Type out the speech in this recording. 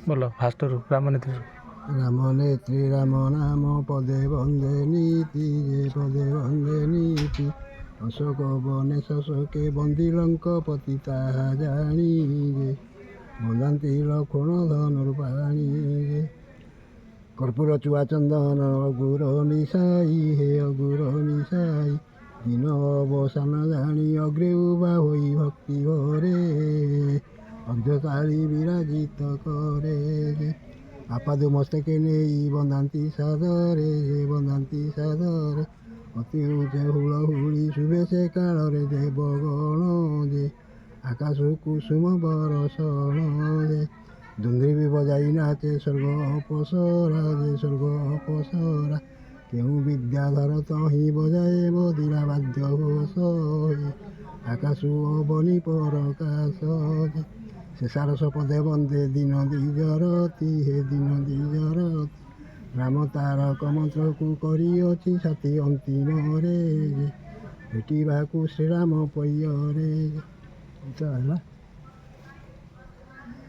बोलो फास्टरू रामनीति राम नेत्री राम नाम पदे वंदे नीति जे पदे वंदे नीति अशोक बने शोके बंदी लंक पति ताहा जानी जे बंदाती लक्ष्मण धनुर्बाणी जे कर्पूर चुआ चंदन अगुर मिसाई हे अगुर मिसाई दिन अवसान जानी अग्रे उबा होई भक्ति भरे अर्धकाली विराजित करे आपादु मस्तके नहीं बंदाती सादरे सादरे अति उचे हुलहुली शुभे से काल रे देवगण जे आकाश कुसुम बरसण जे दुंदरी भी बजाई नाचे स्वर्ग अपसरा जे स्वर्ग अपसरा केहू विद्याधर तही बजाए बदिरा बाध्य घोष आकाश अबनी परकाश शेषार सपदे बंदे दिन द्विजरती हे दिन द्विजरती राम तारक मंत्र को करिअछि साथी अंतिम रे भेटिबाकु श्रीराम पैया रे।